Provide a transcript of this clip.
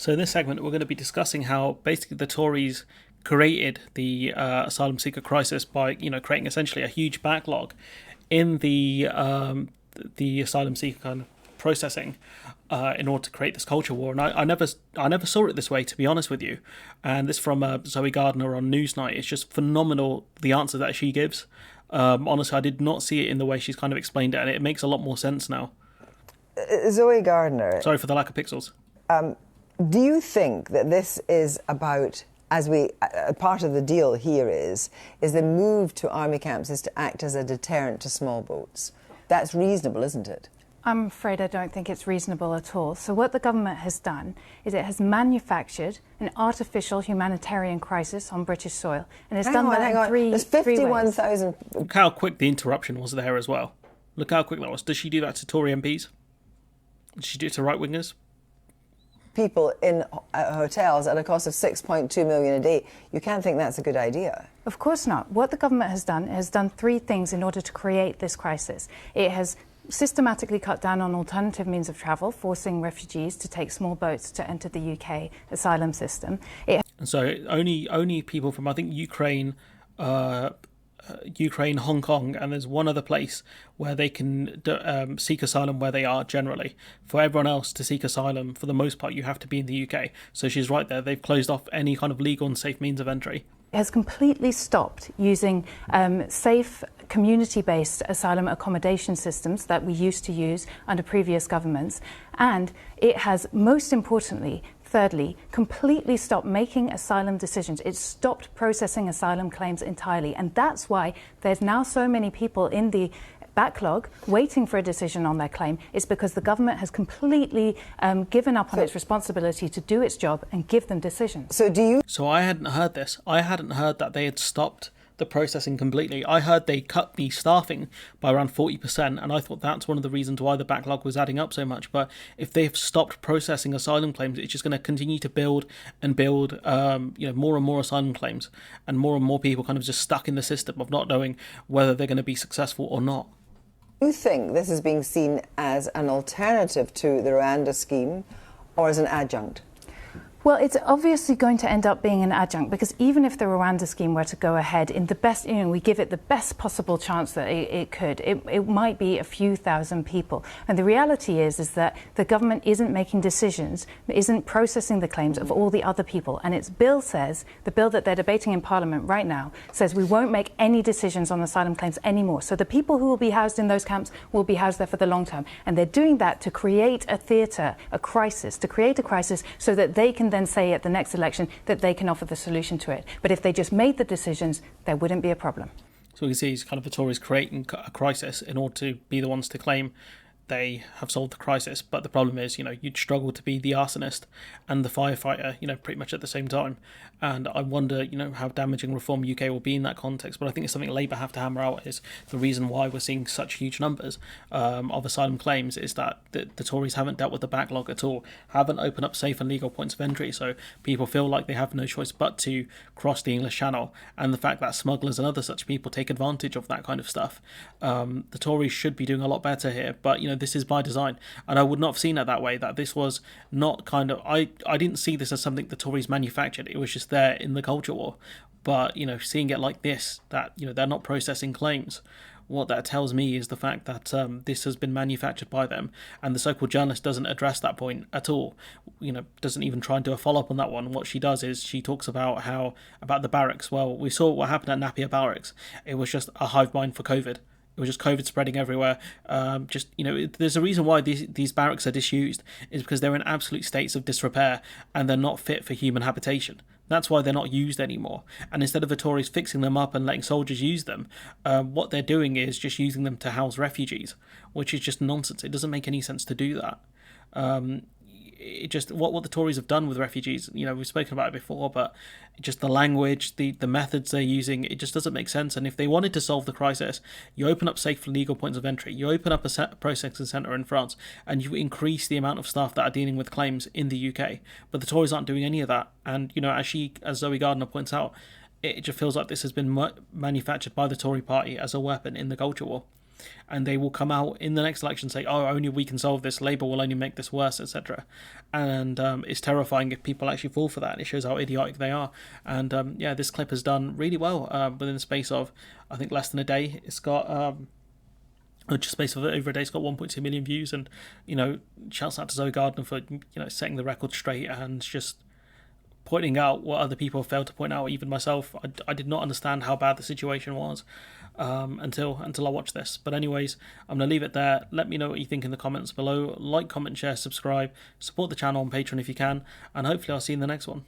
So in this segment, we're going to be discussing how basically the Tories created the asylum seeker crisis by, creating essentially a huge backlog in the asylum seeker kind of processing in order to create this culture war. And I never saw it this way, to be honest with you. And this from Zoe Gardner on Newsnight. It's just phenomenal, the answer that she gives. Honestly, I did not see it in the way she's kind of explained it, and it makes a lot more sense now. Zoe Gardner. Sorry for the lack of pixels. Do you think that this is about, part of the deal here is the move to army camps is to act as a deterrent to small boats? That's reasonable, isn't it? I'm afraid I don't think it's reasonable at all. So what the government has done is it has manufactured an artificial humanitarian crisis on British soil. And it's done that in three ways. There's 51,000... Look how quick the interruption was there as well. Look how quick that was. Does she do that to Tory MPs? Does she do it to right-wingers? People in hotels at a cost of 6.2 million a day. You can't think that's a good idea. Of course not. What the government has done three things in order to create this crisis. It has systematically cut down on alternative means of travel, forcing refugees to take small boats to enter the UK asylum system. And so only people from, I think, Ukraine, Hong Kong, and there's one other place where they can seek asylum where they are generally. For everyone else to seek asylum, for the most part, you have to be in the UK. So she's right there. They've closed off any kind of legal and safe means of entry. Has completely stopped using safe community-based asylum accommodation systems that we used to use under previous governments. And it has, most importantly, thirdly, completely stopped making asylum decisions. It stopped processing asylum claims entirely. And that's why there's now so many people in the backlog waiting for a decision on their claim. Is because the government has completely given up on its responsibility to do its job and give them decisions. So I hadn't heard this. I hadn't heard that they had stopped the processing completely. I heard they cut the staffing by around 40%, and I thought that's one of the reasons why the backlog was adding up so much. But if they've stopped processing asylum claims, it's just going to continue to build and build, more and more asylum claims, and more people kind of just stuck in the system of not knowing whether they're going to be successful or not. Do you think this is being seen as an alternative to the Rwanda scheme or as an adjunct? Well, it's obviously going to end up being an adjunct, because even if the Rwanda scheme were to go ahead in the best, we give it the best possible chance that it could, it might be a few thousand people. And the reality is that the government isn't making decisions, isn't processing the claims of all the other people. And its bill says, the bill that they're debating in Parliament right now, says we won't make any decisions on asylum claims anymore. So the people who will be housed in those camps will be housed there for the long term. And they're doing that to create a theatre, a crisis, so that they can then say at the next election that they can offer the solution to it. But if they just made the decisions, there wouldn't be a problem. So we can see it's kind of the Tories creating a crisis in order to be the ones to claim they have solved the crisis. But the problem is, you'd struggle to be the arsonist and the firefighter, pretty much at the same time. And I wonder, how damaging Reform UK will be in that context. But I think it's something Labour have to hammer out, is the reason why we're seeing such huge numbers of asylum claims is that the Tories haven't dealt with the backlog at all, haven't opened up safe and legal points of entry. So people feel like they have no choice but to cross the English Channel. And the fact that smugglers and other such people take advantage of that kind of stuff. The Tories should be doing a lot better here. But, this is by design. And I would not have seen it that way, that this was not kind of... I didn't see this as something the Tories manufactured. It was just there in the culture war. But, seeing it like this, that, they're not processing claims, what that tells me is the fact that this has been manufactured by them, and the so-called journalist doesn't address that point at all, doesn't even try and do a follow-up on that one. What she does is she talks about the barracks. Well, we saw what happened at Napier Barracks. It was just a hive mind for COVID. It was just COVID spreading everywhere. There's a reason why these barracks are disused, is because they're in absolute states of disrepair and they're not fit for human habitation. That's why they're not used anymore. And instead of the Tories fixing them up and letting soldiers use them, what they're doing is just using them to house refugees, which is just nonsense. It doesn't make any sense to do that. It just what the Tories have done with refugees, we've spoken about it before, but just the language, the methods they're using, it just doesn't make sense. And if they wanted to solve the crisis, you open up safe legal points of entry, you open up a processing centre in France, and you increase the amount of staff that are dealing with claims in the UK. But the Tories aren't doing any of that. And as Zoe Gardner points out, it just feels like this has been manufactured by the Tory party as a weapon in the culture war. and they will come out in the next election and say, oh, only we can solve this, Labour will only make this worse, etc. And it's terrifying if people actually fall for that, and it shows how idiotic they are. And this clip has done really well within the space of, I think, less than a day. It's got just space of over a day, it's got 1.2 million views, and shouts out to Zoe Gardner for setting the record straight and just pointing out what other people have failed to point out. Even myself, I did not understand how bad the situation was until I watched this. But anyways, I'm going to leave it there. Let me know what you think in the comments below. Like, comment, share, subscribe, support the channel on Patreon if you can, and hopefully I'll see you in the next one.